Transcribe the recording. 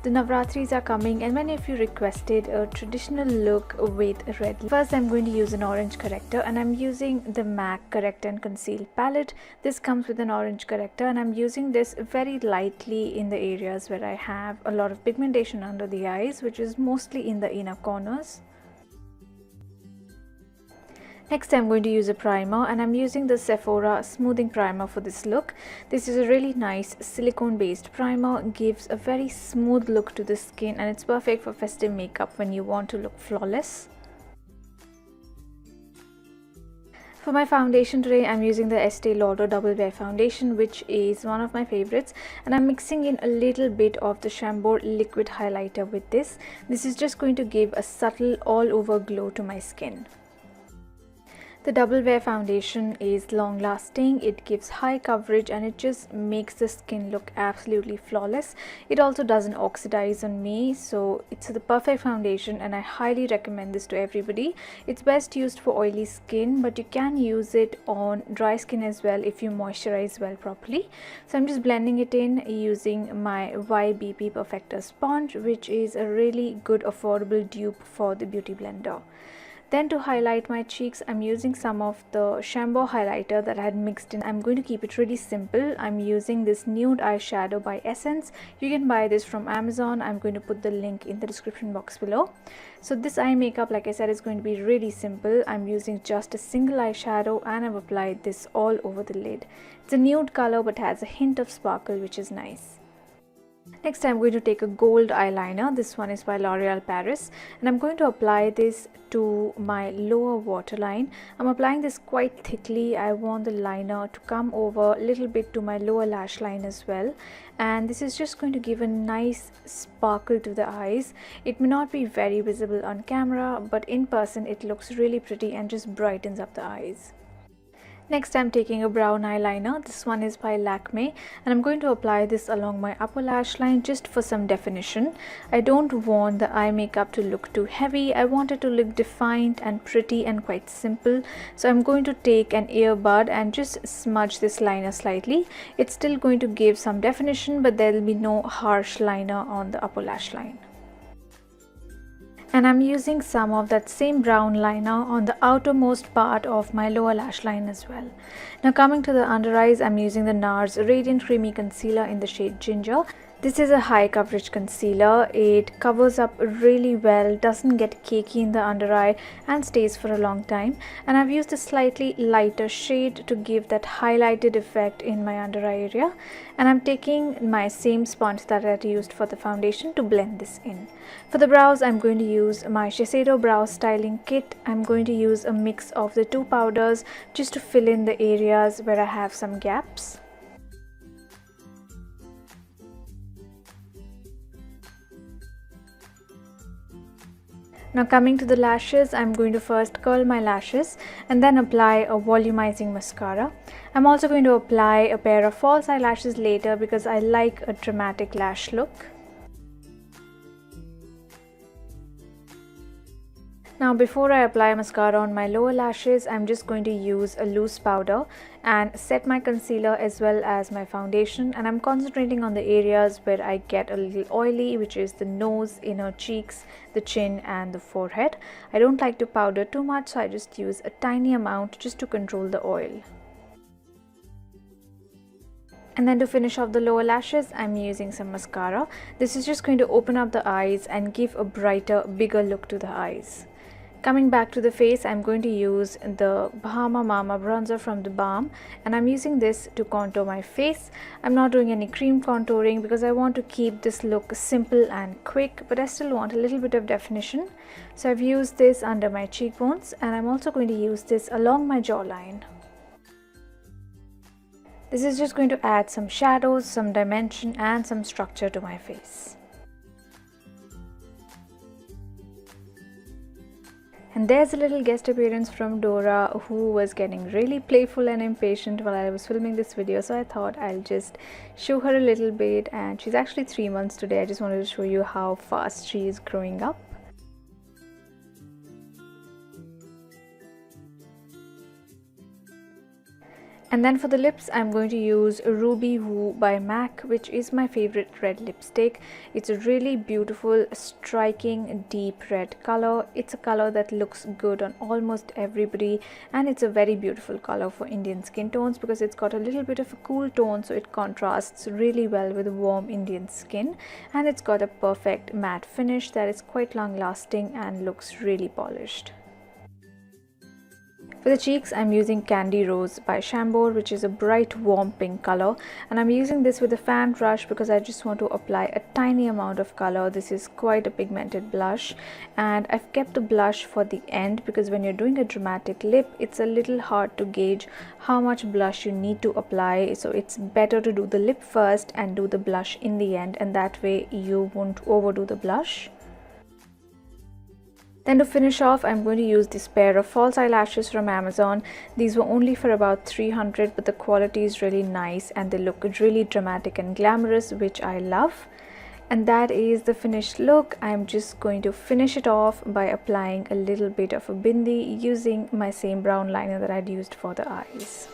The Navratris are coming and many of you requested a traditional look with red. First I'm going to use an orange corrector and I'm using the MAC Correct and Conceal palette. This comes with an orange corrector and I'm using this very lightly in the areas where I have a lot of pigmentation under the eyes, which is mostly in the inner corners. Next I'm going to use a primer and I'm using the Sephora smoothing primer for this look. This is a really nice silicone based primer, gives a very smooth look to the skin and it's perfect for festive makeup when you want to look flawless. For my foundation today, I'm using the Estee Lauder Double Wear Foundation, which is one of my favorites, and I'm mixing in a little bit of the Chambord liquid highlighter with this. This is just going to give a subtle all over glow to my skin. The Double Wear Foundation is long lasting, it gives high coverage and it just makes the skin look absolutely flawless. It also doesn't oxidize on me, so it's the perfect foundation and I highly recommend this to everybody. It's best used for oily skin, but you can use it on dry skin as well if you moisturize well properly. So I'm just blending it in using my YBP Perfector sponge, which is a really good affordable dupe for the beauty blender. Then to highlight my cheeks, I'm using some of the Chambord highlighter that I had mixed in. I'm going to keep it really simple. I'm using this nude eyeshadow by Essence. You can buy this from Amazon. I'm going to put the link in the description box below. So this eye makeup, like I said, is going to be really simple. I'm using just a single eyeshadow and I've applied this all over the lid. It's a nude color but has a hint of sparkle, which is nice. Next I'm going to take a gold eyeliner. This one is by L'Oreal Paris and I'm going to apply this to my lower waterline. I'm applying this quite thickly. I want the liner to come over a little bit to my lower lash line as well, and this is just going to give a nice sparkle to the eyes. It may not be very visible on camera, but in person it looks really pretty and just brightens up the eyes. Next I'm taking a brown eyeliner. This one is by Lakme and I'm going to apply this along my upper lash line just for some definition. I don't want the eye makeup to look too heavy. I want it to look defined and pretty and quite simple. So I'm going to take an earbud and just smudge this liner slightly. It's still going to give some definition, but there will be no harsh liner on the upper lash line. And I'm using some of that same brown liner on the outermost part of my lower lash line as well. Now coming to the under eyes, I'm using the NARS Radiant Creamy Concealer in the shade Ginger. This is a high coverage concealer. It covers up really well, doesn't get cakey in the under eye and stays for a long time. And I've used a slightly lighter shade to give that highlighted effect in my under eye area. And I'm taking my same sponge that I had used for the foundation to blend this in. For the brows, I'm going to use my Shiseido Brow Styling Kit. I'm going to use a mix of the two powders just to fill in the areas where I have some gaps. Now coming to the lashes, I'm going to first curl my lashes and then apply a volumizing mascara. I'm also going to apply a pair of false eyelashes later because I like a dramatic lash look. Now before I apply mascara on my lower lashes, I'm just going to use a loose powder and set my concealer as well as my foundation, and I'm concentrating on the areas where I get a little oily, which is the nose, inner cheeks, the chin and the forehead. I don't like to powder too much, so I just use a tiny amount just to control the oil. And then to finish off the lower lashes, I'm using some mascara. This is just going to open up the eyes and give a brighter, bigger look to the eyes. Coming back to the face, I'm going to use the Bahama Mama bronzer from the Balm, and I'm using this to contour my face. I'm not doing any cream contouring because I want to keep this look simple and quick, but I still want a little bit of definition. So I've used this under my cheekbones, and I'm also going to use this along my jawline. This is just going to add some shadows, some dimension and some structure to my face. And there's a little guest appearance from Dora, who was getting really playful and impatient while I was filming this video, so I thought I'll just show her a little bit. And she's actually 3 months today. I just wanted to show you how fast she is growing up. And then for the lips, I'm going to use Ruby Woo by MAC, which is my favorite red lipstick. It's a really beautiful, striking, deep red color. It's a color that looks good on almost everybody, and it's a very beautiful color for Indian skin tones because it's got a little bit of a cool tone, so it contrasts really well with warm Indian skin, and it's got a perfect matte finish that is quite long lasting and looks really polished. For the cheeks, I'm using Candy Rose by Chambord, which is a bright warm pink color, and I'm using this with a fan brush because I just want to apply a tiny amount of color. This is quite a pigmented blush, and I've kept the blush for the end because when you're doing a dramatic lip, it's a little hard to gauge how much blush you need to apply, so it's better to do the lip first and do the blush in the end, and that way you won't overdo the blush. Then to finish off, I'm going to use this pair of false eyelashes from Amazon. These were only for about 300, but the quality is really nice and they look really dramatic and glamorous, which I love. And that is the finished look. I'm just going to finish it off by applying a little bit of a bindi using my same brown liner that I'd used for the eyes.